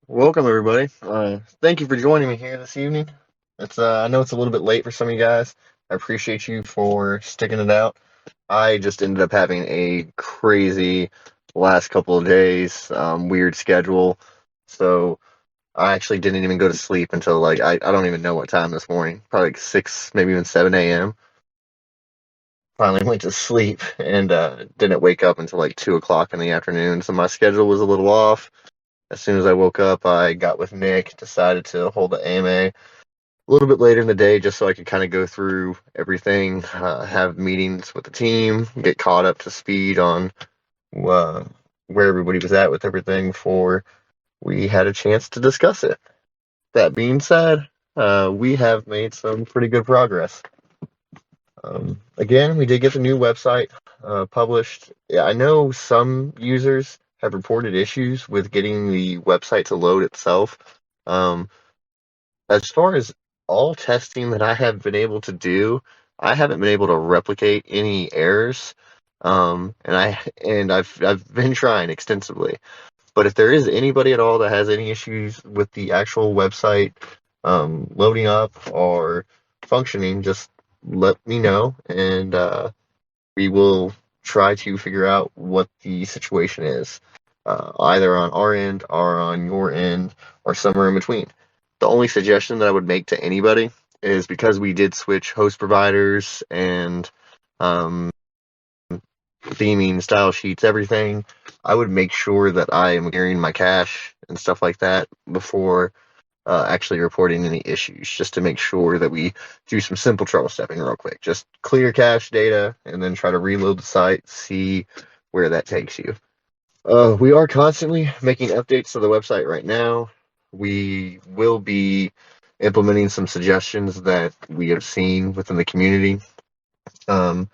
Welcome everybody. Thank you for joining me here this evening. It's I know it's a little bit late for some of you guys. I appreciate you for sticking it out. I just ended up having a crazy last couple of days, weird schedule. So I actually didn't even go to sleep until like I don't even know what time this morning. Probably like 6, maybe even 7 a.m. Finally went to sleep and didn't wake up until like 2 o'clock in the afternoon. So my schedule was a little off. As soon as I woke up, I got with Nick, decided to hold the AMA a little bit later in the day just so I could kind of go through everything, have meetings with the team, get caught up to speed on uh, where everybody was at with everything before we had a chance to discuss it. That being said, we have made some pretty good progress. Again, we did get the new website published. Yeah, I know some users have reported issues with getting the website to load itself. Um, as far as all testing that I have been able to do, I haven't been able to replicate any errors. I've been trying extensively. But if there is anybody at all that has any issues with the actual website loading up or functioning, just let me know, and we will try to figure out what the situation is, either on our end or on your end or somewhere in between. The only suggestion that I would make to anybody is because we did switch host providers and um, theming, style sheets, everything, I would make sure that I am clearing my cache and stuff like that before actually reporting any issues, just to make sure that we do some simple trouble stepping real quick. Just clear cache data and then try to reload the site, see where that takes you. We are constantly making updates to the website right now. We will be implementing some suggestions that we have seen within the community um,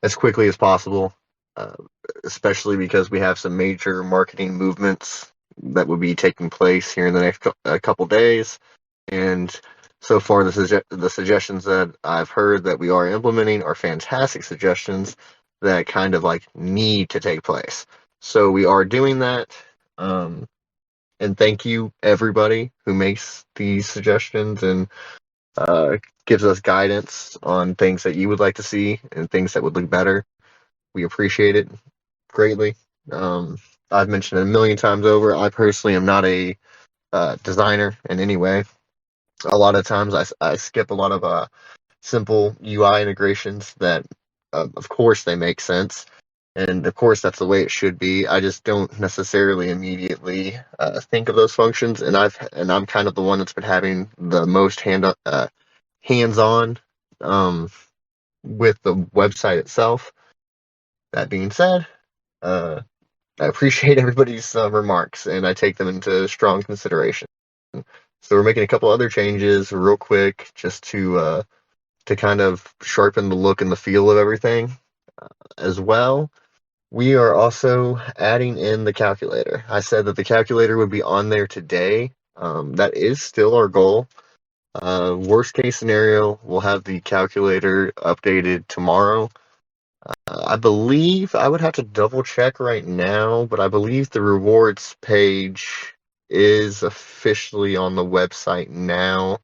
as quickly as possible, uh, especially because we have some major marketing movements that will be taking place here in the next couple days. And so far, the suggestions that I've heard that we are implementing are fantastic suggestions that kind of like need to take place. So we are doing that. Um, and thank you everybody who makes these suggestions and uh, gives us guidance on things that you would like to see and things that would look better. We appreciate it greatly. Um, I've mentioned it a million times over. I personally am not a designer in any way. A lot of times I skip a lot of simple UI integrations that, of course, they make sense. And of course, that's the way it should be. I just don't necessarily immediately think of those functions, and I'm kind of the one that's been having the most hands-on um, with the website itself. That being said, uh, I appreciate everybody's remarks, and I take them into strong consideration. So we're making a couple other changes real quick, just to kind of sharpen the look and the feel of everything as well. We are also adding in the calculator. I said that the calculator would be on there today. That is still our goal. Worst case scenario, we'll have the calculator updated tomorrow. I believe I would have to double check right now, but I believe the rewards page is officially on the website now.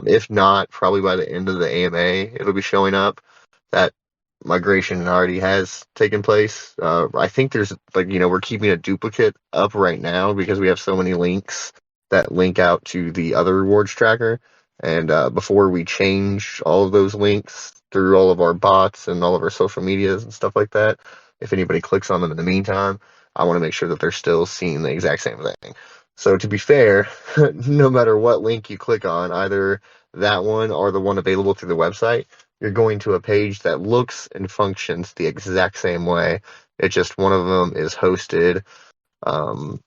If not, probably by the end of the AMA, it'll be showing up. That migration already has taken place. I think there's we're keeping a duplicate up right now because we have so many links that link out to the other rewards tracker. And before we change all of those links through all of our bots and all of our social medias and stuff like that, if anybody clicks on them in the meantime, I want to make sure that they're still seeing the exact same thing. So to be fair, no matter what link you click on, either that one or the one available through the website, you're going to a page that looks and functions the exact same way. It's just one of them is hosted um,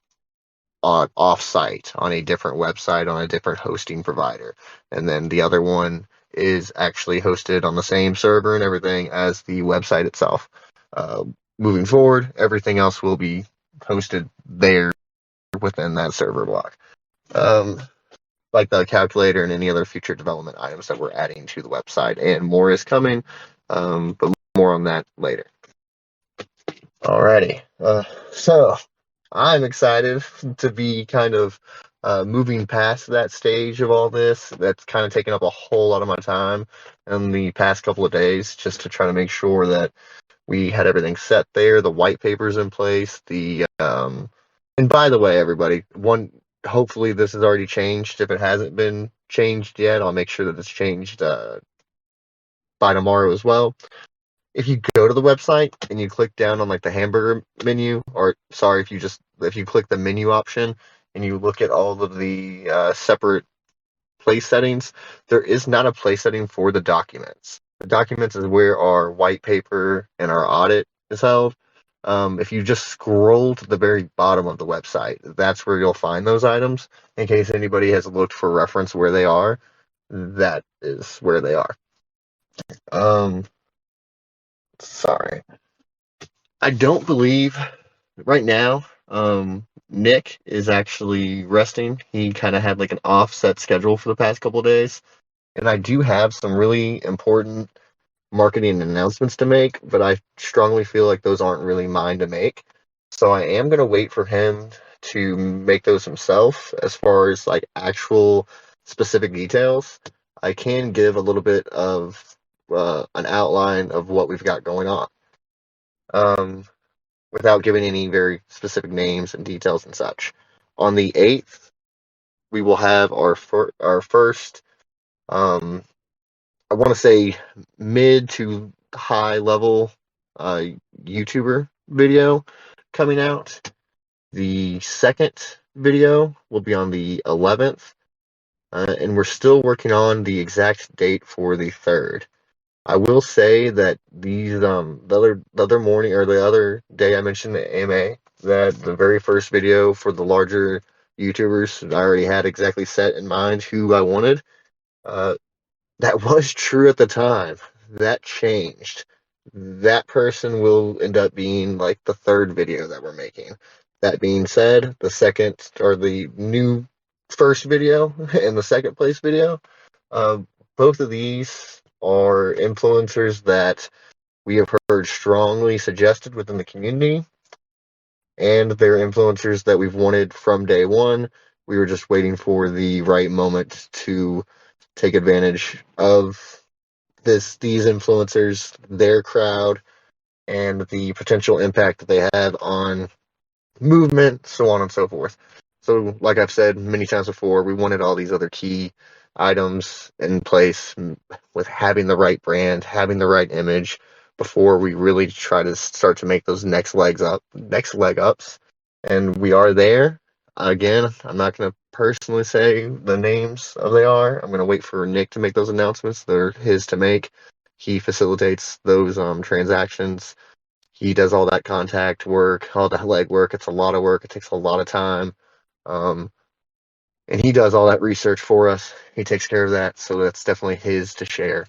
on off-site on a different website on a different hosting provider, and then the other one is actually hosted on the same server and everything as the website itself. Uh, Moving forward, everything else will be hosted there within that server block. Um, like the calculator and any other future development items that we're adding to the website, and more is coming, but more on that later. Alrighty. So I'm excited to be kind of moving past that stage of all this. That's kind of taken up a whole lot of my time in the past couple of days, just to try to make sure that we had everything set there, the white papers in place, and by the way, everybody, hopefully this has already changed. If it hasn't been changed yet, I'll make sure that it's changed by tomorrow as well. If you go to the website and you click down on like the hamburger menu, or sorry, if you click the menu option and you look at all of the separate place settings, there is not a place setting for the documents. The documents is where our white paper and our audit is held. If you just scroll to the very bottom of the website, that's where you'll find those items. In case anybody has looked for reference where they are, that is where they are. Um, Sorry. I don't believe right now, Nick is actually resting. He kind of had like an offset schedule for the past couple of days. And I do have some really important marketing announcements to make, but I strongly feel like those aren't really mine to make. So I am going to wait for him to make those himself as far as like actual specific details. I can give a little bit of an outline of what we've got going on. Um, Without giving any very specific names and details and such. On the 8th, we will have our first, I want to say, mid to high level YouTuber video coming out. The second video will be on the 11th, and we're still working on the exact date for the 3rd. I will say that the other morning or the other day I mentioned the AMA, that the very first video for the larger YouTubers, I already had exactly set in mind who I wanted. Uh, that was true at the time. That changed. That person will end up being like the third video that we're making. That being said, the second or the new first video and the second place video, uh, both of these are influencers that we have heard strongly suggested within the community, and they're influencers that we've wanted from day one. We were just waiting for the right moment to take advantage of these influencers, their crowd, and the potential impact that they have on movement, so on and so forth. So, like I've said many times before, we wanted all these other key items in place with having the right brand, having the right image before we really try to start to make those next leg ups. And we are there. Again, I'm not going to personally say the names of they are. I'm going to wait for Nick to make those announcements. They're his to make. He facilitates those transactions. He does all that contact work, all the leg work. It's a lot of work. It takes a lot of time. Um, and he does all that research for us. He takes care of that. So that's definitely his to share.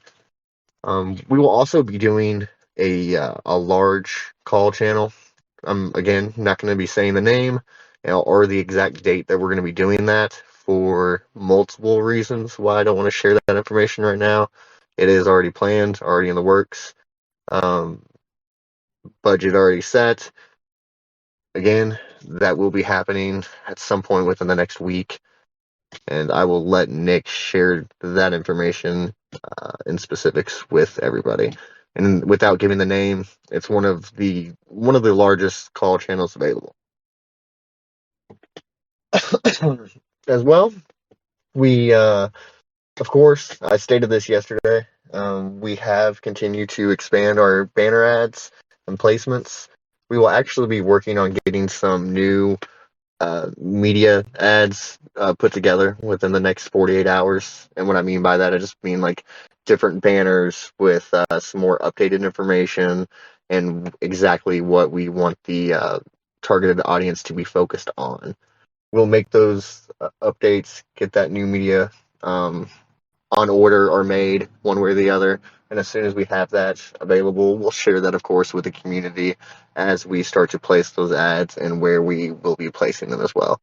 We will also be doing a large call channel. Again, not going to be saying the name or the exact date that we're going to be doing that for multiple reasons why I don't want to share that information right now. It is already planned, already in the works. Um, Budget already set. Again, that will be happening at some point within the next week, and I will let Nick share that information in specifics with everybody. And without giving the name, it's one of the largest call channels available. As well, we of course, I stated this yesterday. We have continued to expand our banner ads and placements. We will actually be working on getting some new media ads put together within the next 48 hours. And what I mean by that, I just mean like different banners with some more updated information and exactly what we want the targeted audience to be focused on. We'll make those updates, get that new media on order or made one way or the other. And as soon as we have that available, we'll share that, of course, with the community as we start to place those ads and where we will be placing them as well.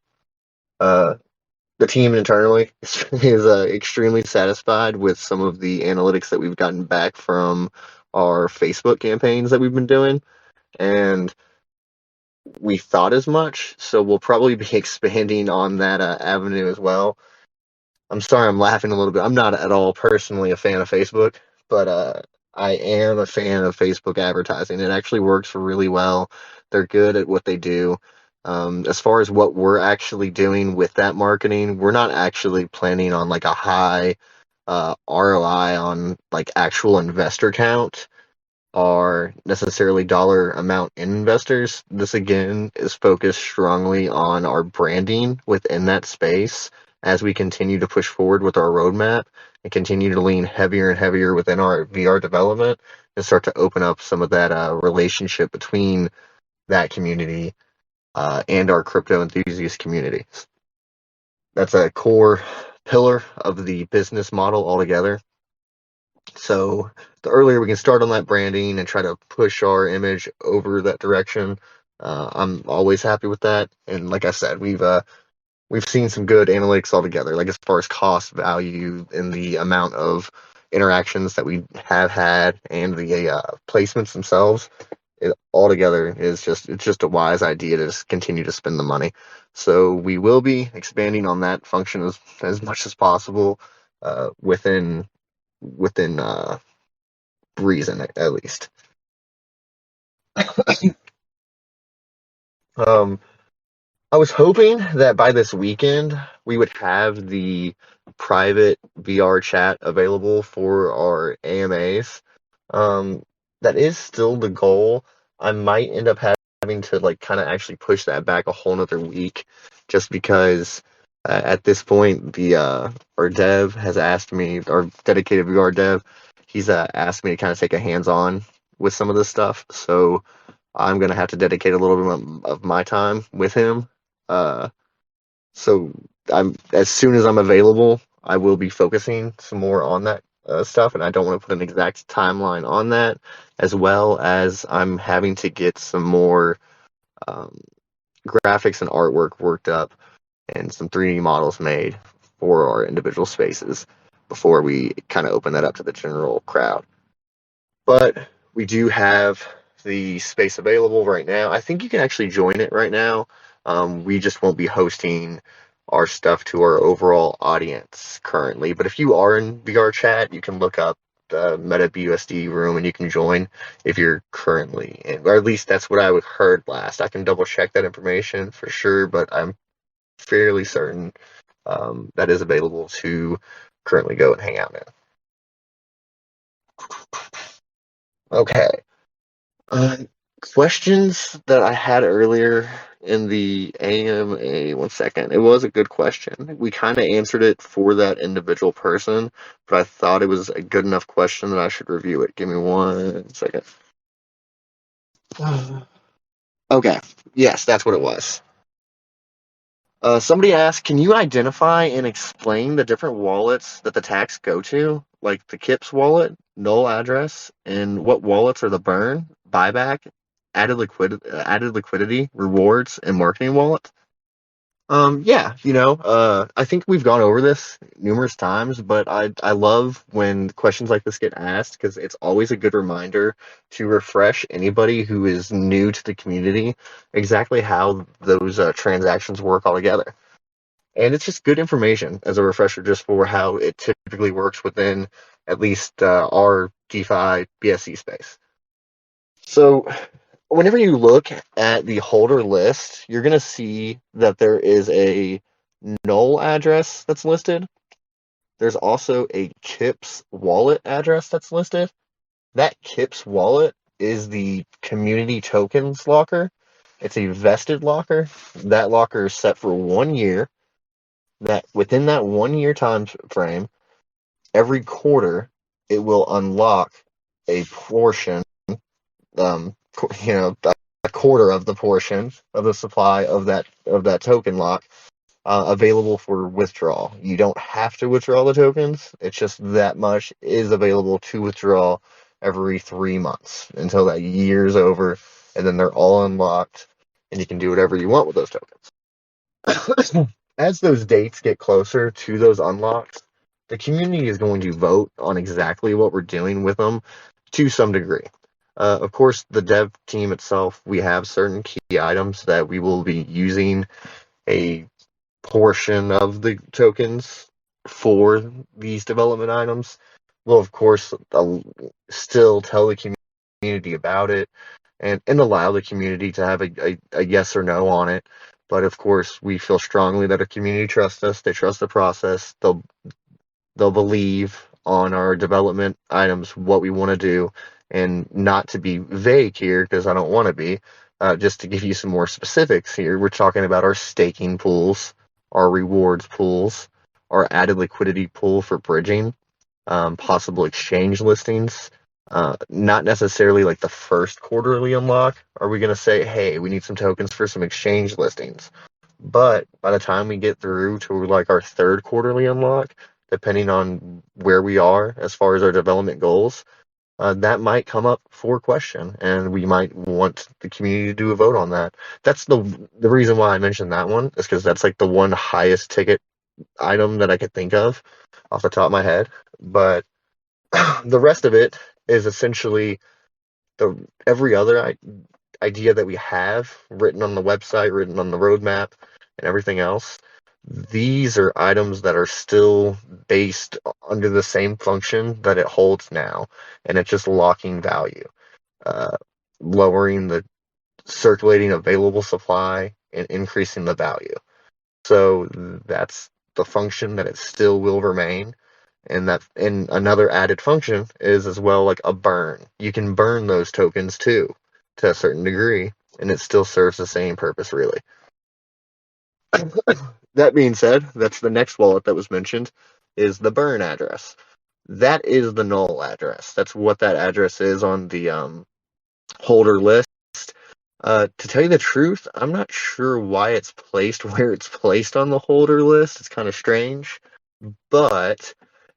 The team internally is extremely satisfied with some of the analytics that we've gotten back from our Facebook campaigns that we've been doing. And we thought as much, so we'll probably be expanding on that avenue as well. I'm sorry, I'm laughing a little bit. I'm not at all personally a fan of Facebook, but I am a fan of Facebook advertising. It actually works really well. They're good at what they do. As far as what we're actually doing with that marketing, we're not actually planning on like a high ROI on like actual investor count are necessarily dollar amount investors. This again is focused strongly on our branding within that space as we continue to push forward with our roadmap and continue to lean heavier and heavier within our VR development and start to open up some of that relationship between that community and our crypto enthusiast communities. That's a core pillar of the business model altogether. So the earlier we can start on that branding and try to push our image over that direction, I'm always happy with that. And like I said, we've seen some good analytics altogether, like as far as cost value and the amount of interactions that we have had and the placements themselves. It altogether is just a wise idea to just continue to spend the money. So we will be expanding on that function as much as possible within reason at least. Um, I was hoping that by this weekend we would have the private VR chat available for our AMAs. Um, that is still the goal. I might end up having to like kind of actually push that back a whole nother week, just because at this point the our dev has asked me, our dedicated VR dev, he's asked me to kind of take a hands-on with some of this stuff. So I'm gonna have to dedicate a little bit of my time with him. Uh, so I'm as soon as I'm available, I will be focusing some more on that stuff, and I don't want to put an exact timeline on that, as well as I'm having to get some more um, graphics and artwork worked up and some 3D models made for our individual spaces before we kind of open that up to the general crowd. But we do have the space available right now. I think you can actually join it right now. We just won't be hosting our stuff to our overall audience currently. But if you are in VR chat, you can look up the MetaBUSD room and you can join if you're currently in, or at least that's what I heard last. I can double check that information for sure, but I'm fairly certain that is available to currently go and hang out in. Okay. Uh, Questions that I had earlier in the AMA, one second. It was a good question. We kind of answered it for that individual person, but I thought it was a good enough question that I should review it. Give me one second. Okay. Yes, that's what it was. Somebody asked, can you identify and explain the different wallets that the tax go to, like the KIPS wallet, null address, and what wallets are the burn, buyback, added liquidity, rewards, and marketing wallet? Yeah, I think we've gone over this numerous times, but I love when questions like this get asked because it's always a good reminder to refresh anybody who is new to the community exactly how those transactions work altogether. And it's just good information as a refresher just for how it typically works within at least our DeFi BSC space. So whenever you look at the holder list, you're going to see that there is a null address that's listed. There's also a KIPS wallet address that's listed. That KIPS wallet is the community tokens locker. It's a vested locker. That locker is set for 1 year. That within that 1 year time frame, every quarter it will unlock a portion, um, a quarter of the portion of the supply of that token lock available for withdrawal. You don't have to withdraw the tokens. It's just that much is available to withdraw every 3 months until that year's over, and then they're all unlocked, and you can do whatever you want with those tokens. As those dates get closer to those unlocks, the community is going to vote on exactly what we're doing with them to some degree. Of course, the dev team itself, we have certain key items that we will be using a portion of the tokens for these development items. We'll, of course, still tell the community about it and allow the community to have a yes or no on it. But of course, we feel strongly that our community trusts us. They trust the process. They'll believe on our development items what we want to do, and not to be vague here because I don't want to be. Just to give you some more specifics here, we're talking about our staking pools, our rewards pools, our added liquidity pool for bridging, possible exchange listings. Not necessarily like the first quarterly unlock. Are we going to say, hey, we need some tokens for some exchange listings? But by the time we get through to like our third quarterly unlock, depending on where we are as far as our development goals, that might come up for question, and we might want the community to do a vote on that. That's the reason why I mentioned that one, is because that's like the one highest ticket item that I could think of off the top of my head. But the rest of it is essentially every other idea that we have written on the website, written on the roadmap, and everything else. These are items that are still based under the same function that it holds now, and it's just locking value, uh, lowering the circulating available supply and increasing the value. So that's the function that it still will remain. And another added function is as well like a burn. You can burn those tokens too, to a certain degree, and it still serves the same purpose really. That being said, that's the next wallet that was mentioned, is the burn address. That is the null address. That's what that address is on the holder list. To tell you the truth, I'm not sure why it's placed where it's placed on the holder list. It's kind of strange, but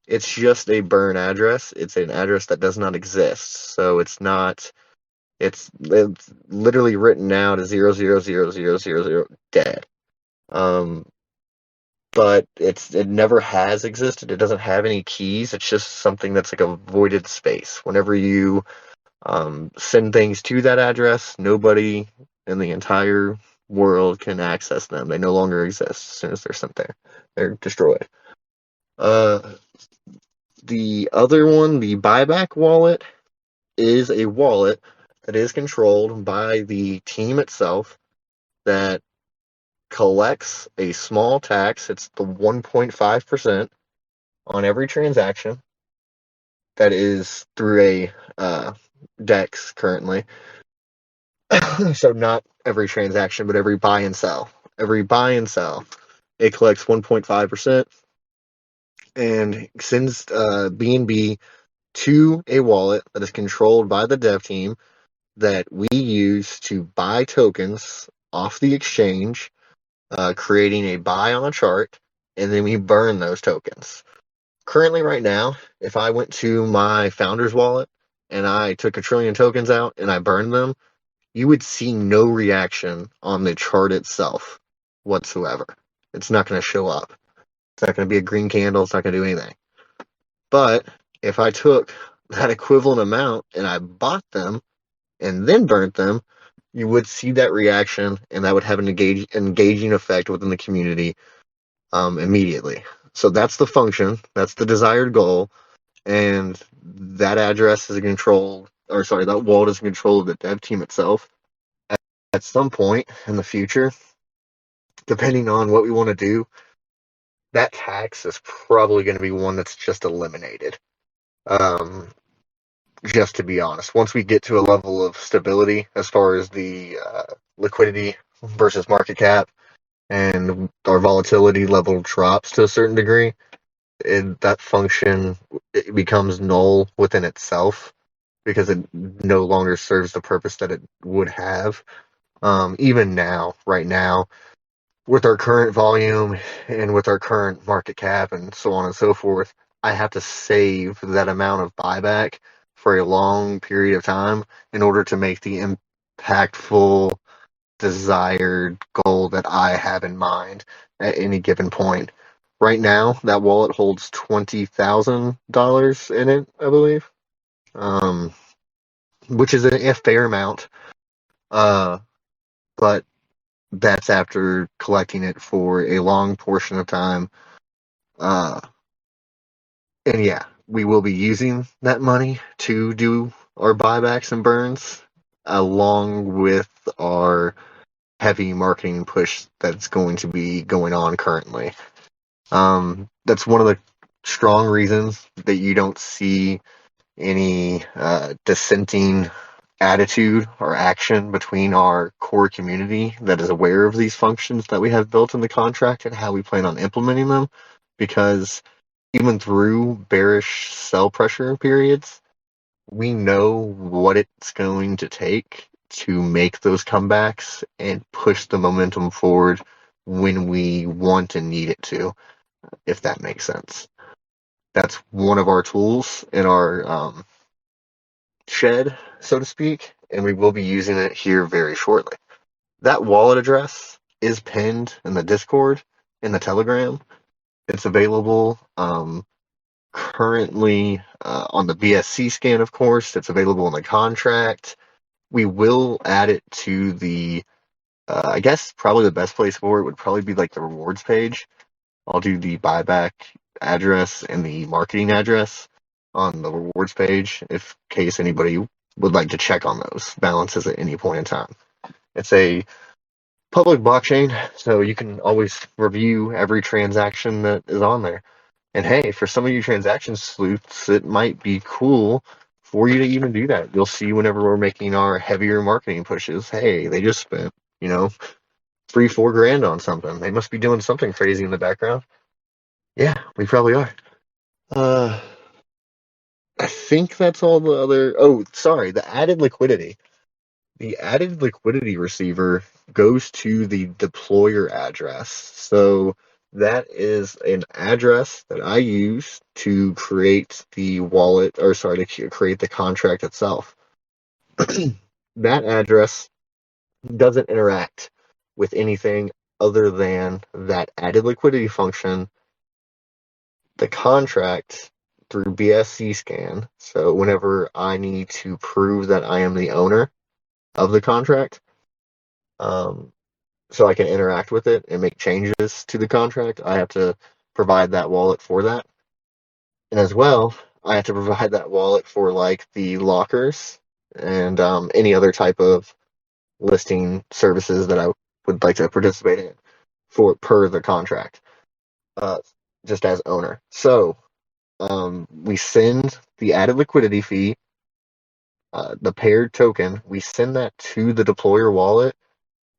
it's just a burn address. It's an address that does not exist. So it's not, it's literally written out as 0000000 dead. But it never has existed. It doesn't have any keys. It's just something that's like a voided space. Whenever you send things to that address, nobody in the entire world can access them. They no longer exist as soon as they're sent there. They're destroyed. The other one, the Buyback Wallet, is a wallet that is controlled by the team itself that collects a small tax. It's the 1.5% on every transaction that is through a DEX currently. So not every transaction, but every buy and sell. Every buy and sell, it collects 1.5% and sends BNB to a wallet that is controlled by the dev team that we use to buy tokens off the exchange, creating a buy on a chart, and then we burn those tokens. Currently, right now, if I went to my founder's wallet and I took 1 trillion tokens out and I burned them, you would see no reaction on the chart itself whatsoever. It's not going to show up. It's not going to be a green candle. It's not going to do anything. But if I took that equivalent amount and I bought them and then burnt them, you would see that reaction, and that would have an engaging effect within the community immediately. So that's the function. That's the desired goal. And that address is controlled, or sorry, that wallet is in control of the dev team itself. At some point in the future, depending on what we want to do, that tax is probably going to be one that's just eliminated. Just to be honest, once we get to a level of stability as far as the liquidity versus market cap and our volatility level drops to a certain degree, that function, it becomes null within itself because it no longer serves the purpose that it would have. Even now, right now, with our current volume and with our current market cap and so on and so forth, I have to save that amount of buyback for a long period of time in order to make the impactful desired goal that I have in mind at any given point. Right now, that wallet holds $20,000 in it, I believe. which is a fair amount. But that's after collecting it for a long portion of time. Uh, and yeah, we will be using that money to do our buybacks and burns, along with our heavy marketing push that's going to be going on currently. That's one of the strong reasons that you don't see any dissenting attitude or action between our core community that is aware of these functions that we have built in the contract and how we plan on implementing them. Because even through bearish sell pressure periods, we know what it's going to take to make those comebacks and push the momentum forward when we want and need it to, if that makes sense. That's one of our tools in our shed, so to speak, and we will be using it here very shortly. That wallet address is pinned in the Discord, in the Telegram. It's available currently on the BSC scan, of course. It's available in the contract. We will add it to the, I guess probably the best place for it would probably be like the rewards page. I'll do the buyback address and the marketing address on the rewards page in case anybody would like to check on those balances at any point in time. It's a public blockchain, so you can always review every transaction that is on there. And hey, for some of you transaction sleuths, it might be cool for you to even do that. You'll see whenever we're making our heavier marketing pushes, hey, they just spent, 3-4 grand on something. They must be doing something crazy in the background. Yeah, we probably are. I think that's all the other. Oh, sorry, the added liquidity. The added liquidity receiver goes to the deployer address. So that is an address that I use to create the wallet, or sorry, to create the contract itself. That address doesn't interact with anything other than that added liquidity function, the contract through BSC scan. So whenever I need to prove that I am the owner of the contract, so I can interact with it and make changes to the contract, I have to provide that wallet for that. And as well, I have to provide that wallet for like the lockers and any other type of listing services that I would like to participate in for per the contract, uh, just as owner. So we send the added liquidity fee, the paired token, we send that to the deployer wallet,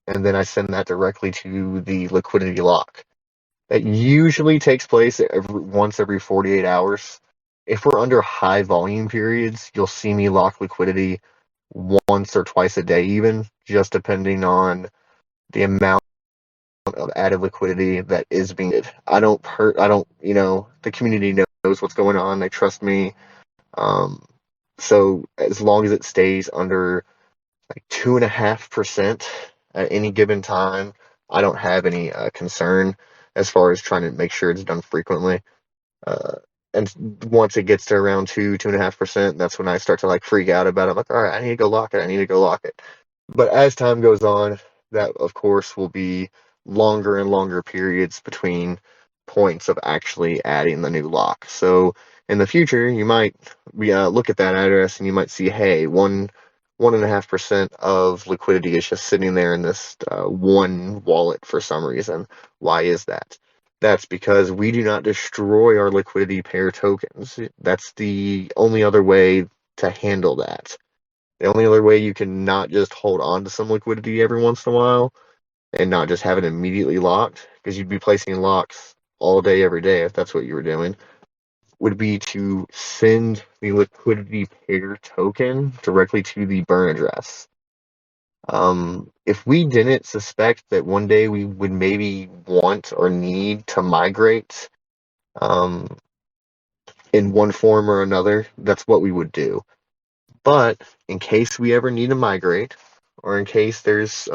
and then I send that directly to the liquidity lock. That usually takes place once every 48 hours. If we're under high volume periods, you'll see me lock liquidity once or twice a day, even just depending on the amount of added liquidity that is being. I don't, the community knows what's going on. They trust me. So as long as it stays under like 2.5% at any given time, I don't have any concern as far as trying to make sure it's done frequently. And once it gets to around 2.5%, that's when I start to like freak out about it. I'm like, all right, I need to go lock it. I need to go lock it. But as time goes on, that of course will be longer and longer periods between points of actually adding the new lock. So in the future, you might look at that address and you might see, hey, 1.5% of liquidity is just sitting there in this one wallet for some reason. Why is that? That's because we do not destroy our liquidity pair tokens. That's the only other way to handle that. The only other way you can not just hold on to some liquidity every once in a while and not just have it immediately locked, because you'd be placing locks all day, every day if that's what you were doing, would be to send the liquidity pair token directly to the burn address. If we didn't suspect that one day we would maybe want or need to migrate in one form or another, that's what we would do. But in case we ever need to migrate, or in case there's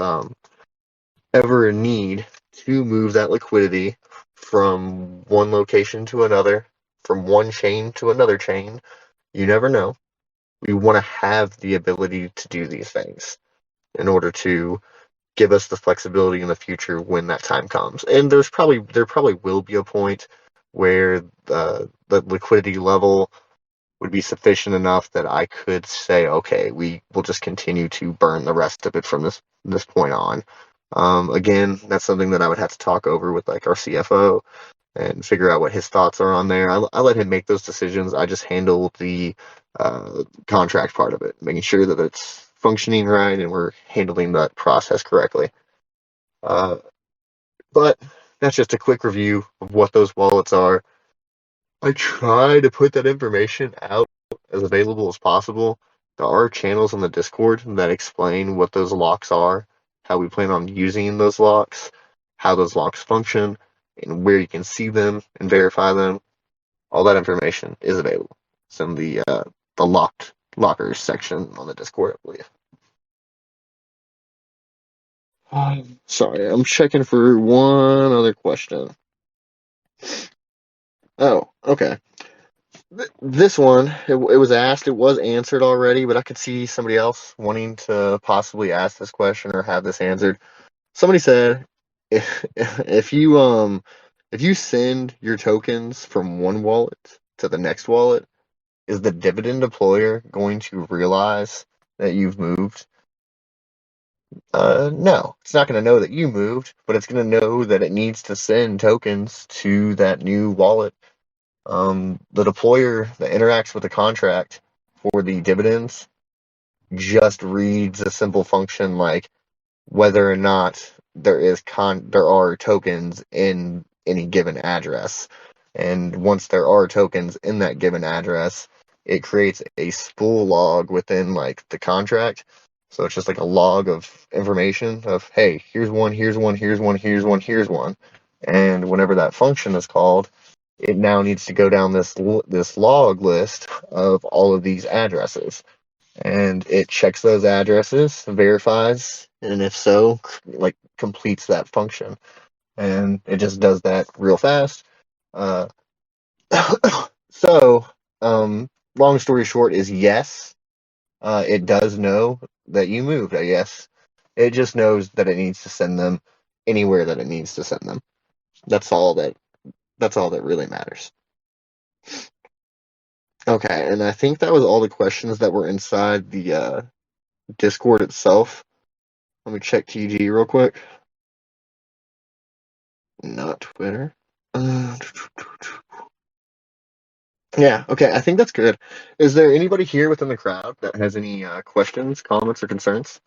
ever a need to move that liquidity from one location to another, from one chain to another chain, you never know. We want to have the ability to do these things in order to give us the flexibility in the future when that time comes. And there probably will be a point where the liquidity level would be sufficient enough that I could say, okay, we will just continue to burn the rest of it from this point on. Again, that's something that I would have to talk over with like our CFO and figure out what his thoughts are on there. I let him make those decisions. I just handle the contract part of it, making sure that it's functioning right and we're handling that process correctly. Uh, but that's just a quick review of what those wallets are. I try to put that information out as available as possible. There are channels on the Discord that explain what those locks are, how we plan on using those locks, how those locks function, and where you can see them and verify them. All that information is available. It's in the lockers section on the Discord, I believe. Sorry, I'm checking for one other question. Oh, okay. This one, it was asked, it was answered already, but I could see somebody else wanting to possibly ask this question or have this answered. Somebody said, if you send your tokens from one wallet to the next wallet, is the dividend deployer going to realize that you've moved? No, it's not going to know that you moved, but it's going to know that it needs to send tokens to that new wallet. The deployer that interacts with the contract for the dividends just reads a simple function like whether or not there are tokens in any given address. And once there are tokens in that given address, it creates a spool log within like the contract. So it's just like a log of information of, hey, here's one, here's one, here's one, here's one, here's one. And whenever that function is called, it now needs to go down this log list of all of these addresses, and it checks those addresses, verifies, and if so, like completes that function, and it just does that real fast. Uh, so, long story short is yes, it does know that you moved. Yes, it just knows that it needs to send them anywhere that it needs to send them. That's all that. That's all that really matters. Okay, and I think that was all the questions that were inside the Discord itself. Let me check TG real quick. Not Twitter. Uh, yeah, okay, I think that's good. Is there anybody here within the crowd that has any questions, comments, or concerns?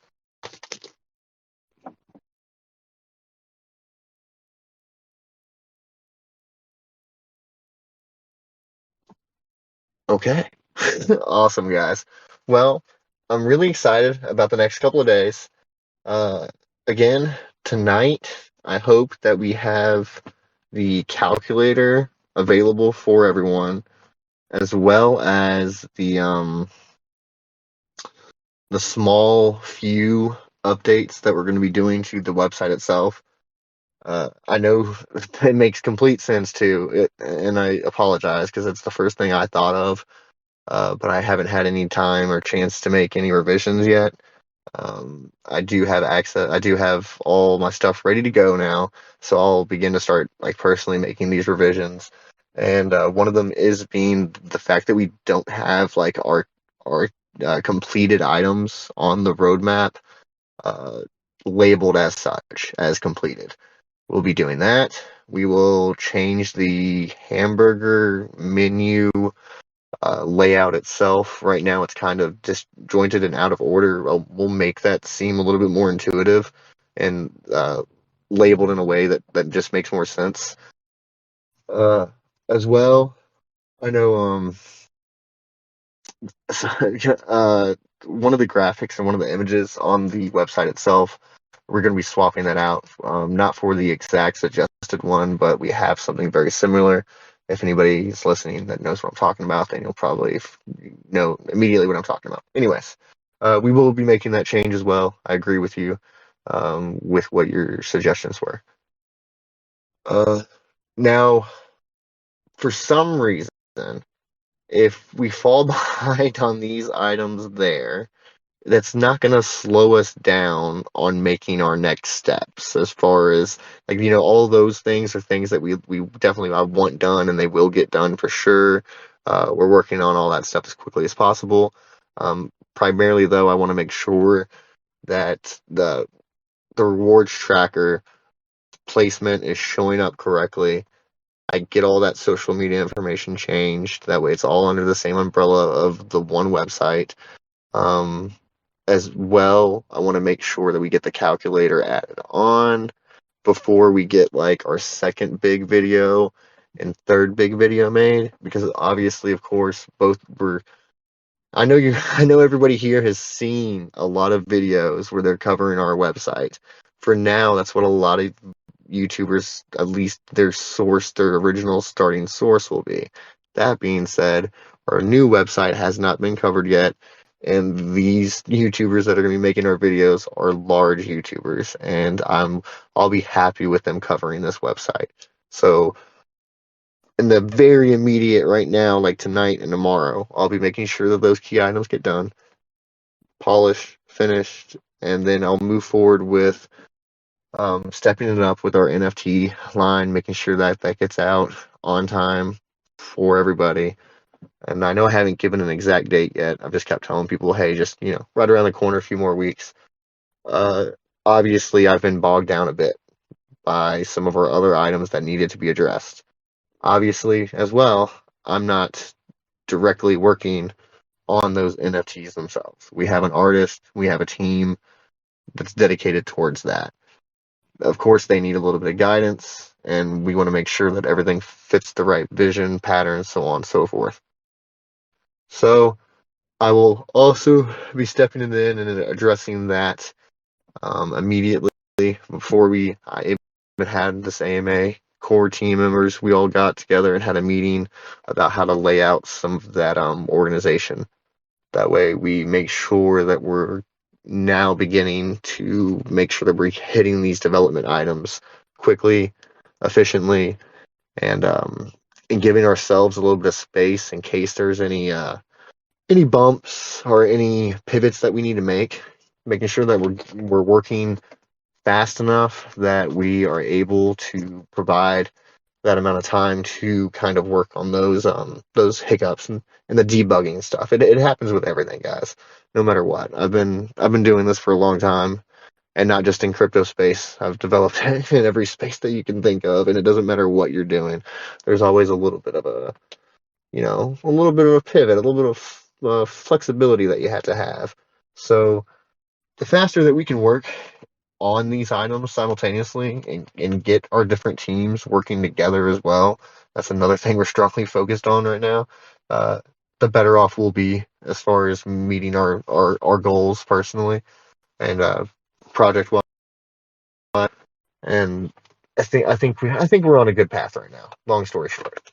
Okay. Awesome, guys. Well, I'm really excited about the next couple of days. Uh, Again, tonight, I hope that we have the calculator available for everyone, as well as the small few updates that we're going to be doing to the website itself. I know it makes complete sense too, and I apologize because it's the first thing I thought of, but I haven't had any time or chance to make any revisions yet. I do have access. I do have all my stuff ready to go now, so I'll begin to start like personally making these revisions. And one of them is being the fact that we don't have like our completed items on the roadmap uh, labeled as such as completed. We'll be doing that. We will change the hamburger menu layout itself. Right now, it's kind of disjointed and out of order. We'll make that seem a little bit more intuitive and labeled in a way that just makes more sense. As well, I know one of the graphics and one of the images on the website itself, we're going to be swapping that out. Not for the exact suggested one, but we have something very similar. If anybody is listening that knows what I'm talking about, then you'll probably know immediately what I'm talking about. Anyways, we will be making that change as well. I agree with you with what your suggestions were. Now, for some reason, if we fall behind on these items there, that's not going to slow us down on making our next steps as far as like all those things are things that we definitely I want done and they will get done for sure. We're working on all that stuff as quickly as possible. Primarily though, I want to make sure that the rewards tracker placement is showing up correctly. I get all that social media information changed, that way it's all under the same umbrella of the one website. As well, I want to make sure that we get the calculator added on before we get like our second big video and third big video made, because obviously, of course, both were. I know everybody here has seen a lot of videos where they're covering our website. For now, that's what a lot of YouTubers, at least their source, their original starting source will be. That being said, our new website has not been covered yet, and these YouTubers that are going to be making our videos are large YouTubers, and I'll be happy with them covering this website. So in the very immediate right now, like tonight and tomorrow, I'll be making sure that those key items get done, polished, finished, and then I'll move forward with stepping it up with our NFT line, making sure that that gets out on time for everybody. And I know I haven't given an exact date yet. I've just kept telling people, hey, just, right around the corner, a few more weeks. Obviously, I've been bogged down a bit by some of our other items that needed to be addressed. Obviously, as well, I'm not directly working on those NFTs themselves. We have an artist, we have a team that's dedicated towards that. Of course, they need a little bit of guidance, and we want to make sure that everything fits the right vision, pattern, so on and so forth. So I will also be stepping in and addressing that immediately before we even had this AMA core team members. We all got together and had a meeting about how to lay out some of that organization. That way we make sure that we're now beginning to make sure that we're hitting these development items quickly, efficiently, and giving ourselves a little bit of space in case there's any bumps or any pivots that we need to make, making sure that we're working fast enough that we are able to provide that amount of time to kind of work on those hiccups and the debugging stuff. It happens with everything, guys. No matter what. I've been doing this for a long time, and not just in crypto space. I've developed in every space that you can think of, and it doesn't matter what you're doing. There's always a little bit of a pivot, a little bit of flexibility that you have to have. So the faster that we can work on these items simultaneously and get our different teams working together as well. That's another thing we're strongly focused on right now. The better off we'll be as far as meeting our goals personally and project wise. And I think we're on a good path right now. Long story short.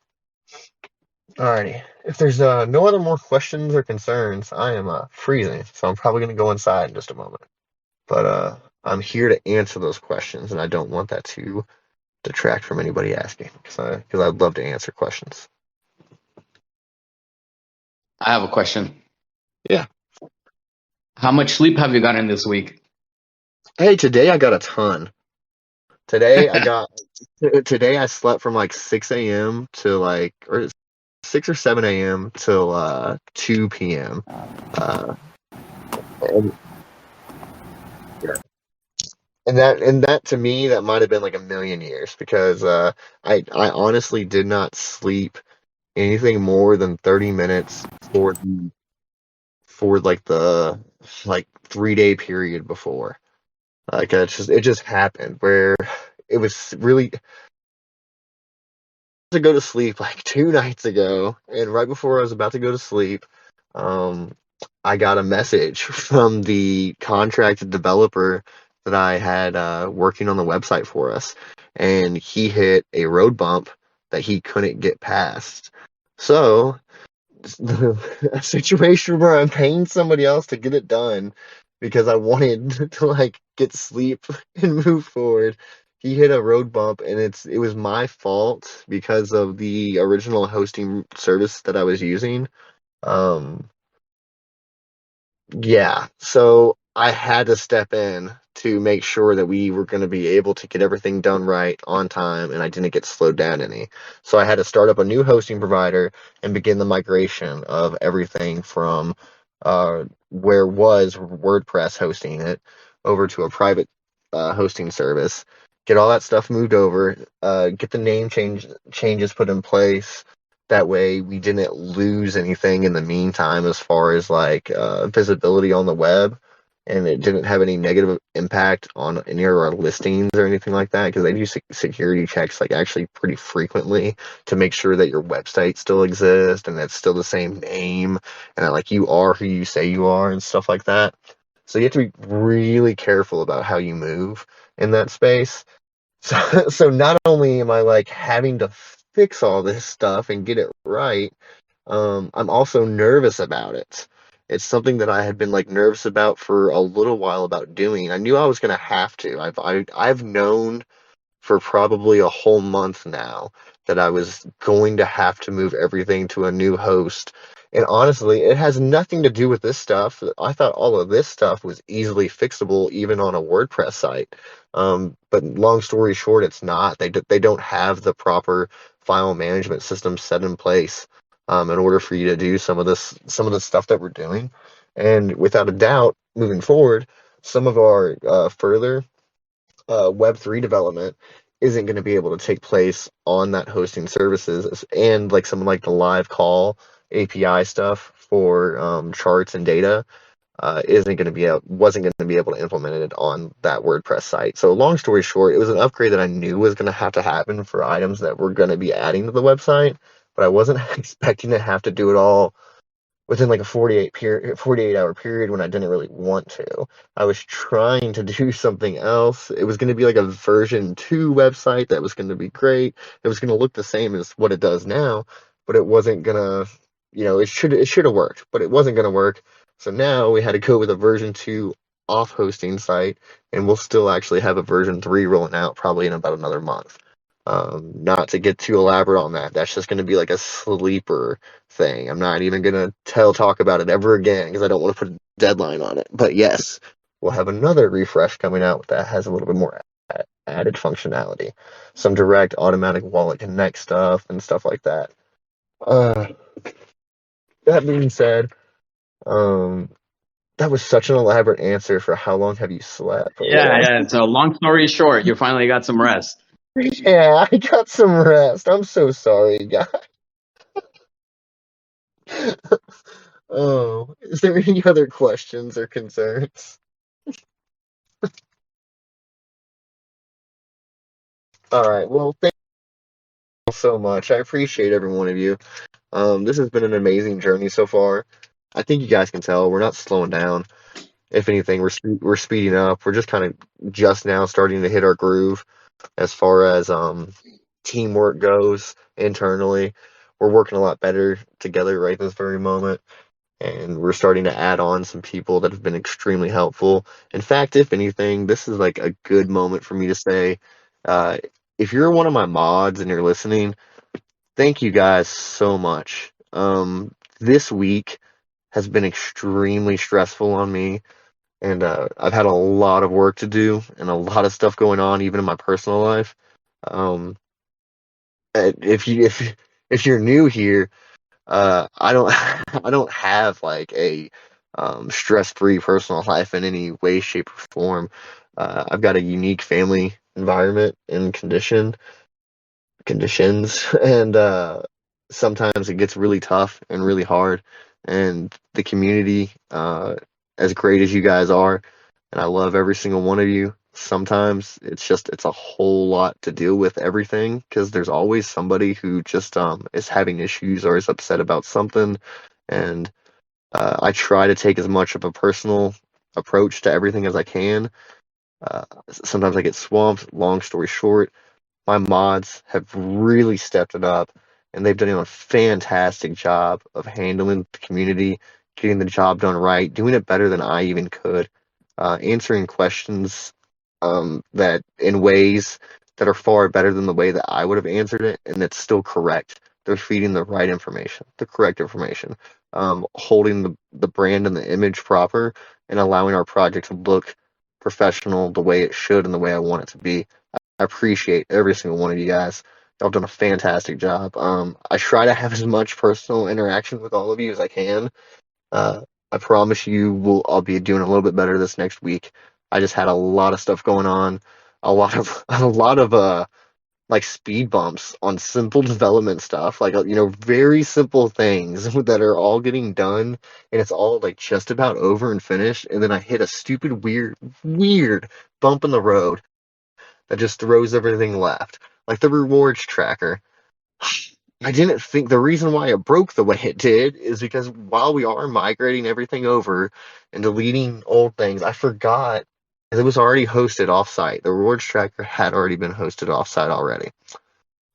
Alrighty. If there's no other more questions or concerns, I am freezing, so I'm probably gonna go inside in just a moment. But I'm here to answer those questions, and I don't want that to detract from anybody asking, because I'd love to answer questions. I have a question. Yeah. How much sleep have you gotten this week? Hey, today I got a ton. Today I slept from like 6 a.m. to or 6 or 7 a.m. till 2 p.m. And, and that to me, that might have been like a million years, because I honestly did not sleep anything more than 30 minutes for the 3-day period before. Like it just happened where it was really to go to sleep like 2 nights ago, and right before I was about to go to sleep, I got a message from the contracted developer that I had working on the website for us, and he hit a road bump that he couldn't get past. So a situation where I'm paying somebody else to get it done because I wanted to get sleep and move forward. he hit a road bump, and it was my fault because of the original hosting service that I was using. Um, yeah, so I had to step in to make sure that we were going to be able to get everything done right on time and I didn't get slowed down any. So I had to start up a new hosting provider and begin the migration of everything from where was WordPress hosting it over to a private hosting service. Get all that stuff moved over, get the changes put in place, that way we didn't lose anything in the meantime as far as like visibility on the web, and it didn't have any negative impact on any of our listings or anything like that, because they do security checks like actually pretty frequently to make sure that your website still exists and it's still the same name and that like you are who you say you are and stuff like that. So you have to be really careful about how you move in that space. So not only am I like having to fix all this stuff and get it right, I'm also nervous about it. It's something that I had been like nervous about for a little while about doing. I knew I was gonna have to. I've known for probably a whole month now that I was going to have to move everything to a new host. And honestly, it has nothing to do with this stuff. I thought all of this stuff was easily fixable, even on a WordPress site. But long story short, it's not. They don't have the proper file management system set in place in order for you to do some of the stuff that we're doing. And without a doubt, moving forward, some of our further Web3 development isn't going to be able to take place on that hosting services, and like some like the live call API stuff for charts and data isn't going to be wasn't going to be able to implement it on that WordPress site. So long story short, it was an upgrade that I knew was going to happen for items that were going to be adding to the website, but I wasn't expecting to have to do it all within like a 48 hour period when I didn't really want to. I was trying to do something else. It was going to be like a version 2 website that was going to be great. It was going to look the same as what it does now, but it wasn't going to, it should have worked, but it wasn't going to work. So now we had to go with a version 2 off hosting site, and we'll still actually have a version 3 rolling out probably in about another month. Not to get too elaborate on that. That's just going to be like a sleeper thing. I'm not even going to talk about it ever again because I don't want to put a deadline on it. But yes, we'll have another refresh coming out that has a little bit more added functionality, some direct automatic wallet connect stuff and stuff like that. Uh, that being said, um, that was such an elaborate answer for how long have you slept. Yeah. So long story short, you finally got some rest. Yeah, I got some rest. I'm so sorry, guys. Oh, is there any other questions or concerns? All right. Well, thank you so much. I appreciate every one of you. This has been an amazing journey so far. I think you guys can tell we're not slowing down. If anything, we're speeding up. We're just kind of just now starting to hit our groove as far as teamwork goes internally. We're working a lot better together right this very moment. And we're starting to add on some people that have been extremely helpful. In fact, if anything, this is like a good moment for me to say, uh, if you're one of my mods and you're listening, thank you guys so much. This week has been extremely stressful on me, and I've had a lot of work to do and a lot of stuff going on, even in my personal life. Um, if you're new here, I don't I don't have like a stress-free personal life in any way, shape, or form. I've got a unique family environment and conditions, and sometimes it gets really tough and really hard. And the community, as great as you guys are, and I love every single one of you. Sometimes it's a whole lot to deal with everything because there's always somebody who just is having issues or is upset about something, and I try to take as much of a personal approach to everything as I can. Sometimes I get swamped. Long story short, my mods have really stepped it up, and they've done a fantastic job of handling the community, getting the job done right, doing it better than I even could, answering questions that in ways that are far better than the way that I would have answered it, and it's still correct. They're feeding the right information, the correct information, holding the brand and the image proper, and allowing our project to look professional the way it should and the way I want it to be. I appreciate every single one of you guys. Y'all done a fantastic job. I try to have as much personal interaction with all of you as I can. Uh, I promise you, I'll be doing a little bit better this next week. I just had a lot of stuff going on, a lot of like speed bumps on simple development stuff, like very simple things that are all getting done, and it's all like just about over and finished. And then I hit a stupid, weird bump in the road that just throws everything left, like the rewards tracker. I didn't think the reason why it broke the way it did is because while we are migrating everything over and deleting old things, I forgot it was already hosted offsite. The rewards tracker had already been hosted offsite already.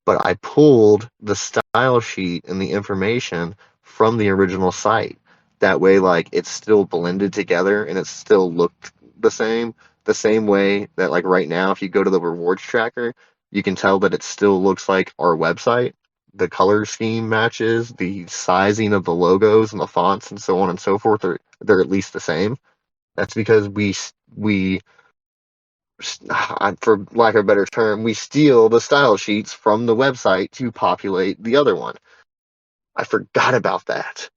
But I pulled the style sheet and the information from the original site. That way, like, it's still blended together and it still looked the same way that, like, right now, if you go to the rewards tracker, you can tell that it still looks like our website. The color scheme matches, the sizing of the logos and the fonts and so on and so forth they're at least the same. That's because we for lack of a better term, we steal the style sheets from the website to populate the other one. I forgot about that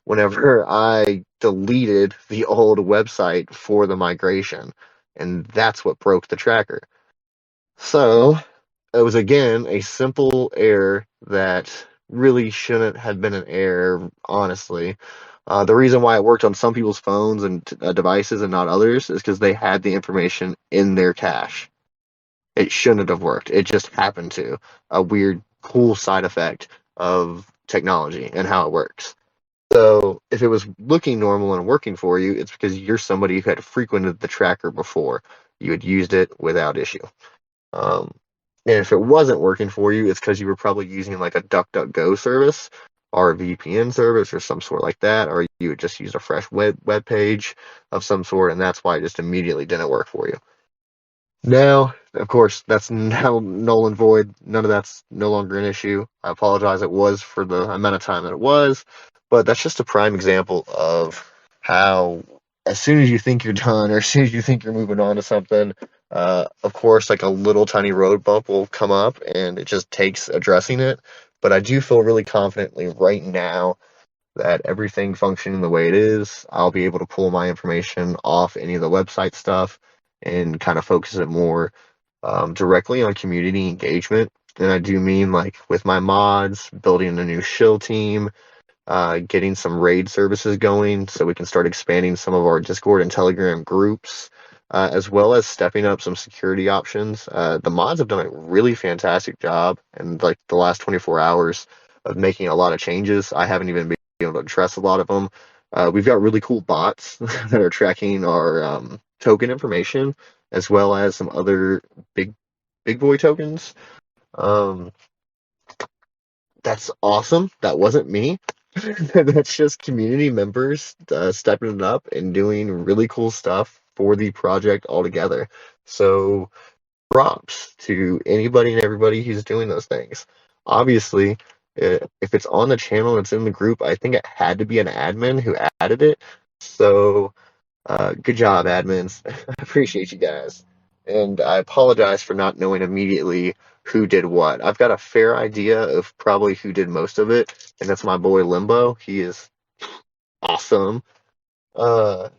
whenever I deleted the old website for the migration, and that's what broke the tracker. So it was again a simple error that really shouldn't have been an error, honestly. The reason why it worked on some people's phones and devices and not others is because they had the information in their cache. It shouldn't have worked. It just happened to. A weird, cool side effect of technology and how it works. So if it was looking normal and working for you, it's because you're somebody who had frequented the tracker before. You had used it without issue. Um, and if it wasn't working for you, it's because you were probably using like a DuckDuckGo service or a VPN service or some sort like that, or you had just used a fresh web page of some sort, and that's why it just immediately didn't work for you. Now, of course, that's now null and void. None of that's no longer an issue. I apologize. It was for the amount of time that it was, but that's just a prime example of how, as soon as you think you're done, or as soon as you think you're moving on to something, of course, like a little tiny road bump will come up, and it just takes addressing it. But I do feel really confidently right now that everything functioning the way it is, I'll be able to pull my information off any of the website stuff and kind of focus it more directly on community engagement. And I do mean like with my mods, building a new shill team, getting some raid services going so we can start expanding some of our Discord and Telegram groups, as well as stepping up some security options. The mods have done a really fantastic job in like the last 24 hours of making a lot of changes. I haven't even been able to address a lot of them. We've got really cool bots that are tracking our token information, as well as some other big boy tokens. Um, that's awesome. That wasn't me. That's just community members stepping it up and doing really cool stuff for the project altogether. So props to anybody and everybody who's doing those things. Obviously, if it's on the channel and it's in the group, I think it had to be an admin who added it. So good job, admins. I appreciate you guys. And I apologize for not knowing immediately who did what. I've got a fair idea of probably who did most of it, and that's my boy Limbo. He is awesome. Uh,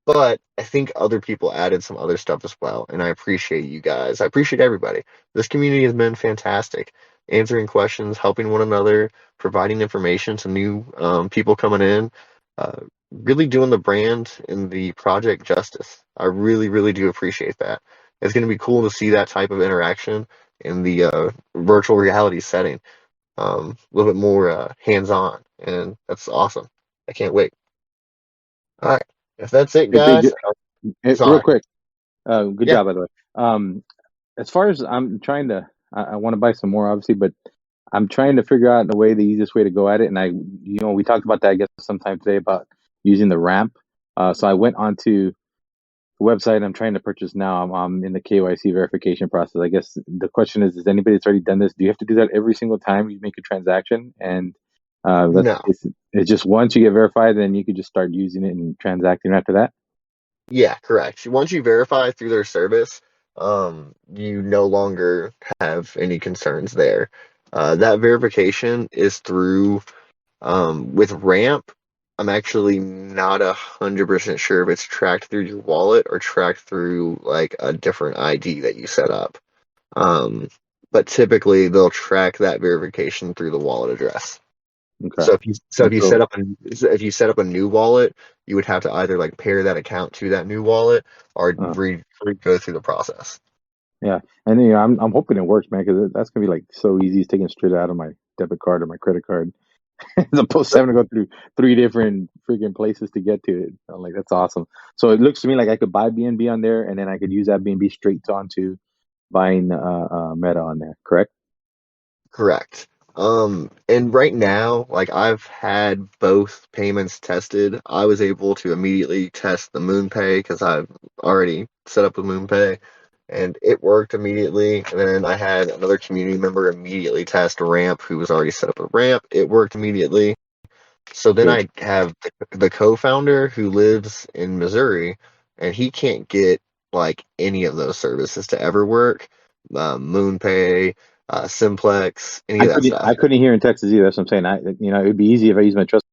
but I think other people added some other stuff as well, and I appreciate you guys. I appreciate everybody. This community has been fantastic. Answering questions, helping one another, providing information to new people coming in, uh, really doing the brand and the project justice. I really, really do appreciate that. It's going to be cool to see that type of interaction in the virtual reality setting, a little bit more hands-on, and that's awesome. I can't wait. All right. If that's it, guys. Real Sorry. quick, good Yeah. job, by the way. As far as I'm trying to, I want to buy some more, obviously, but I'm trying to figure out the easiest way to go at it. And we talked about that, I guess, sometime today about using the ramp. So I went onto website I'm trying to purchase now. I'm in the KYC verification process. I guess the question is anybody that's already done this, do you have to do that every single time you make a transaction? And No. it's just once you get verified, then you could just start using it and transacting after that? Yeah, correct. Once you verify through their service, you no longer have any concerns there. That verification is through with Ramp. I'm actually not 100% sure if it's tracked through your wallet or tracked through like a different ID that you set up. Um, but typically they'll track that verification through the wallet address. Okay. So if And you set so, up a new wallet, you would have to either like pair that account to that new wallet or uh, go through the process. yeah. And I'm hoping it works, man, because that's gonna be like so easy. It's taken straight out of my debit card or my credit card, as opposed to having to go through three different freaking places to get to it. I'm like, that's awesome. So it looks to me like I could buy BNB on there, and then I could use that BNB straight onto buying Meta on there. Correct? Correct. And right now, like I've had both payments tested. I was able to immediately test the MoonPay because I've already set up with MoonPay, and it worked immediately. And then I had another community member immediately test Ramp, who was already set up with Ramp. It worked immediately. So then Good. I have the co-founder who lives in Missouri, and he can't get like any of those services to ever work. MoonPay, Simplex, any of that I stuff. couldn't hear in Texas either. That's what I'm saying. It'd be easy if I use my Trust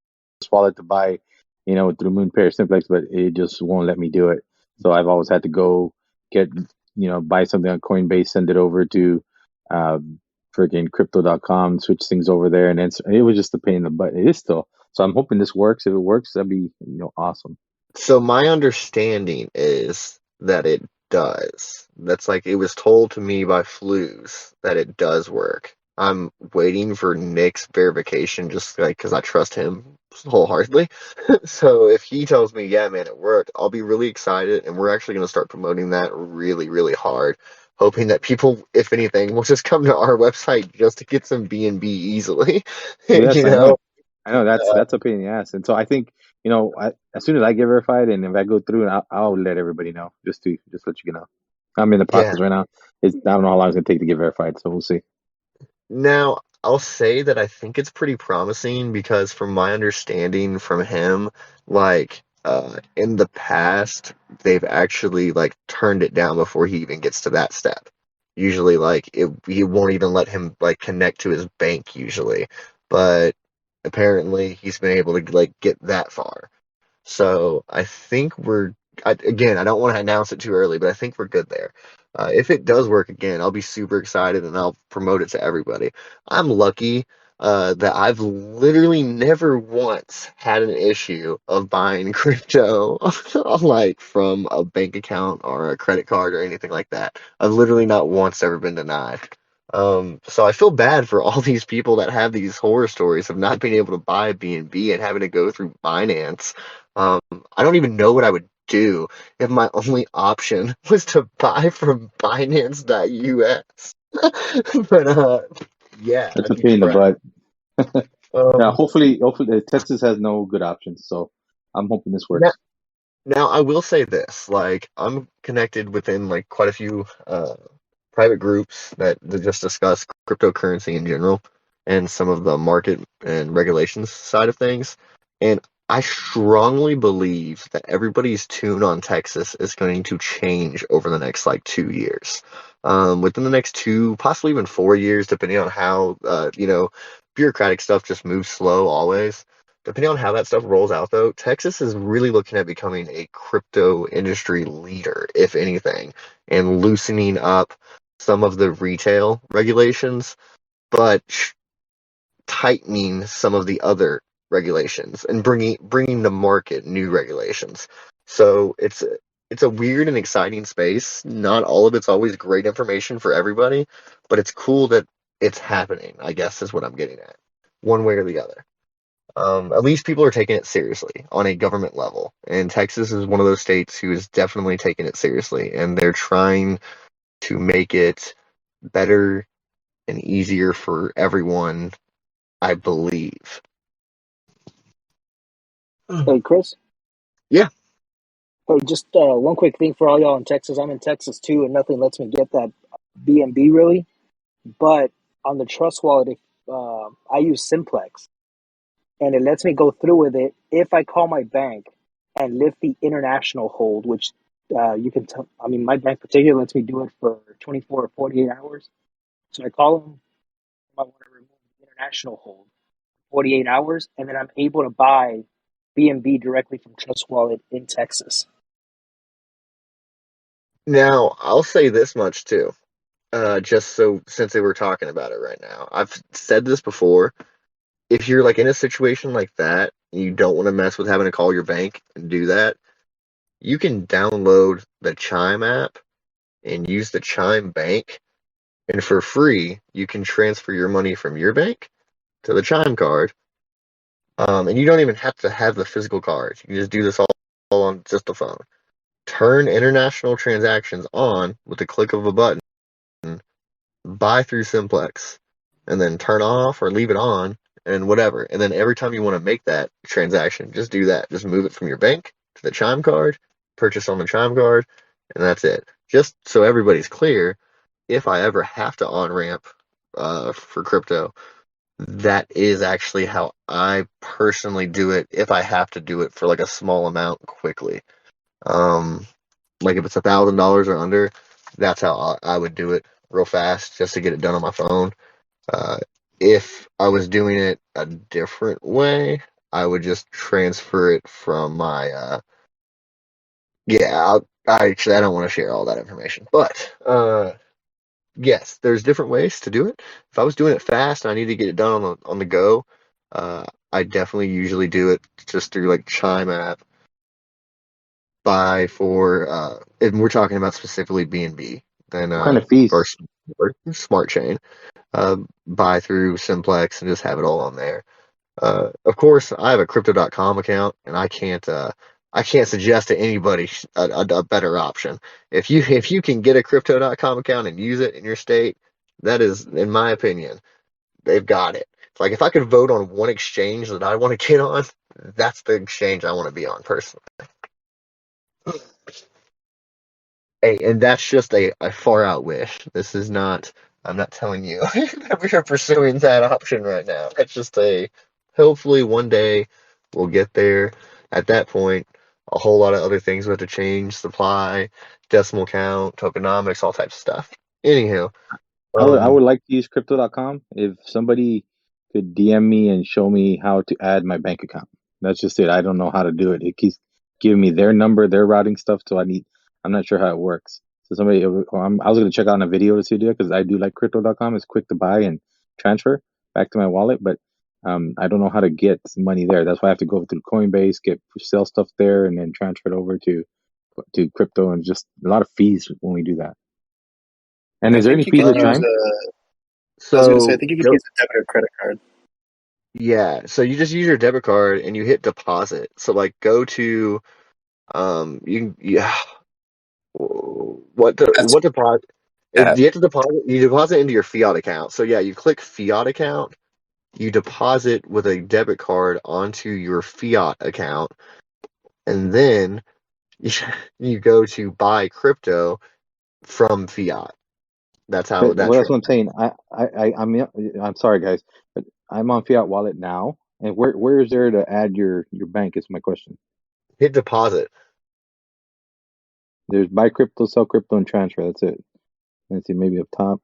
wallet to buy, through MoonPay or Simplex, but it just won't let me do it. So I've always had to go get, buy something on Coinbase, send it over to, freaking crypto.com, switch things over there, and then it was just a pain in the butt. It is still. So I'm hoping this works. If it works, that'd be, awesome. So my understanding is that it does. That's like it was told to me by Flues that it does work. I'm waiting for Nick's verification just like because I trust him wholeheartedly. So if he tells me, yeah, man, it worked, I'll be really excited and we're actually going to start promoting that really, really hard, hoping that people, if anything, will just come to our website just to get some BNB easily. Yes, You I know? know. I know that's a pain in the ass. And so I think, as soon as I get verified and if I go through, and I'll let everybody know just let you know. I'm in the Yeah. process right now. I don't know how long it's gonna take to get verified, so we'll see. Now, I'll say that I think it's pretty promising because from my understanding from him, like in the past, they've actually like turned it down before he even gets to that step. Usually he won't even let him like connect to his bank usually. But apparently he's been able to like get that far. So I think again, I don't want to announce it too early, but I think we're good there. If it does work again, I'll be super excited and I'll promote it to everybody. I'm lucky that I've literally never once had an issue of buying crypto like from a bank account or a credit card or anything like that. I've literally not once ever been denied. So I feel bad for all these people that have these horror stories of not being able to buy BNB and having to go through Binance. Um, I don't even know what I would do if my only option was to buy from Binance.us. But yeah, That's I'd a be pain in the trapped. butt. Now, Um, hopefully, Texas has no good options, so I'm hoping this now, works. now I will say this, like I'm connected within like quite a few private groups that just discuss cryptocurrency in general and some of the market and regulations side of things. And I strongly believe that everybody's tune on Texas is going to change over the next like 2 years. Within the next two, possibly even 4 years, depending on how, bureaucratic stuff just moves slow always. Depending on how that stuff rolls out, though, Texas is really looking at becoming a crypto industry leader, if anything, and loosening up some of the retail regulations, but tightening some of the other regulations and bringing to market new regulations. So it's a weird and exciting space. Not all of it's always great information for everybody, but it's cool that it's happening, I guess is what I'm getting at, one way or the other. At least people are taking it seriously on a government level. And Texas is one of those states who is definitely taking it seriously, and they're trying to make it better and easier for everyone, I believe. Hey, Chris. Yeah. Hey, just one quick thing for all y'all in Texas. I'm in Texas too, and nothing lets me get that BNB really. But on the Trust Wallet, I use Simplex, and it lets me go through with it if I call my bank and lift the international hold, which you can tell. I mean, my bank particularly lets me do it for 24 or 48 hours. So I call them. I want to remove the international hold, 48 hours, and then I'm able to buy BNB directly from Trust Wallet in Texas. Now, I'll say this much too, just so since they were talking about it right now. I've said this before. If you're like in a situation like that, you don't want to mess with having to call your bank and do that, you can download the Chime app and use the Chime Bank, and for free, you can transfer your money from your bank to the Chime card. And you don't even have to have the physical cards. You can just do this all on just the phone. Turn international transactions on with the click of a button, buy through Simplex, and then turn off or leave it on and whatever. And then every time you want to make that transaction, just do that. Just move it from your bank to the Chime card, purchase on the Chime card, and that's it. Just so everybody's clear, if I ever have to on-ramp for crypto, that is actually how I personally do it if I have to do it for like a small amount quickly. Like if it's $1,000 or under, that's how I would do it real fast just to get it done on my phone. If I was doing it a different way, I would just transfer it from my yeah. I don't want to share all that information, but yes, there's different ways to do it. If I was doing it fast and I need to get it done on the go, I definitely usually do it just through like Chime app. And we're talking about specifically BNB, then What kind of fees? or Smart Chain, buy through Simplex and just have it all on there. Of course, I have a Crypto.com account, and I can't suggest to anybody a better option. If you can get a Crypto.com account and use it in your state, that is, in my opinion, they've got it. It's like if I could vote on one exchange that I want to get on, that's the exchange I want to be on personally. Hey, and that's just a far out wish. This is not. I'm not telling you that we are pursuing that option right now. It's just hopefully one day we'll get there. At that point, a whole lot of other things will have to change: supply, decimal count, tokenomics, all types of stuff. Anywho, I would like to use crypto.com if somebody could DM me and show me how to add my bank account. That's just it. I don't know how to do it. It keeps giving me their number, their routing stuff, so I'm not sure how it works. So I was going to check out a video to see it because I do like crypto.com. It's quick to buy and transfer back to my wallet, but I don't know how to get money there. That's why I have to go through Coinbase, sell stuff there, and then transfer it over to crypto, and just a lot of fees when we do that. And is there any fees with Chime? I was going to say, I so think you can use a debit or credit card. yeah, so you just use your debit card and you hit deposit. So like go to what deposit? You have to deposit. You deposit into your fiat account. So yeah, you click fiat account. You deposit with a debit card onto your fiat account, and then you go to buy crypto from fiat. That's how Well, that's that's what I'm saying. I'm sorry, guys, but I'm on Fiat Wallet now. And where is there to add your bank? Is my question. hit deposit. There's buy crypto, sell crypto, and transfer. That's it. Let's see, maybe up top.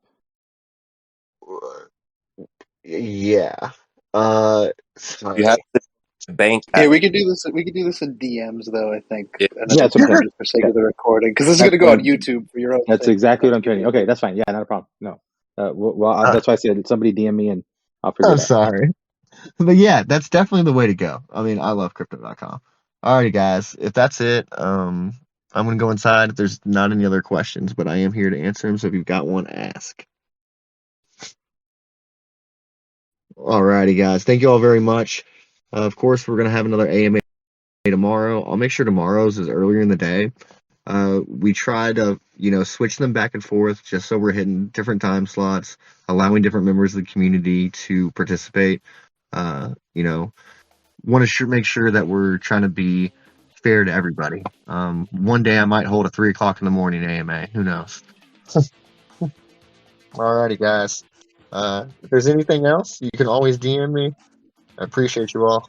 Yeah. You have to bank. Yeah, we could do this. We could do this in DMs, though. I think Yeah. another That's what I'm time, saying. just for sake Yeah. of the recording, because this is going to go on YouTube for your own. That's sake. exactly what I'm saying. Okay, that's fine. Yeah, not a problem. No. That's why I said somebody DM me and I'll figure I'm it out. sorry. But yeah, that's definitely the way to go. I mean, I love crypto.com. Alrighty, guys. If that's it, I'm going to go inside if there's not any other questions, but I am here to answer them. So if you've got one, ask. Alrighty, guys. Thank you all very much. Of course, we're going to have another AMA tomorrow. I'll make sure tomorrow's is earlier in the day. We try to, switch them back and forth just so we're hitting different time slots, allowing different members of the community to participate. Want to make sure that we're trying to be fair to everybody. One day I might hold a 3 o'clock in the morning AMA. Who knows? Alrighty, guys. If there's anything else, you can always DM me. I appreciate you all.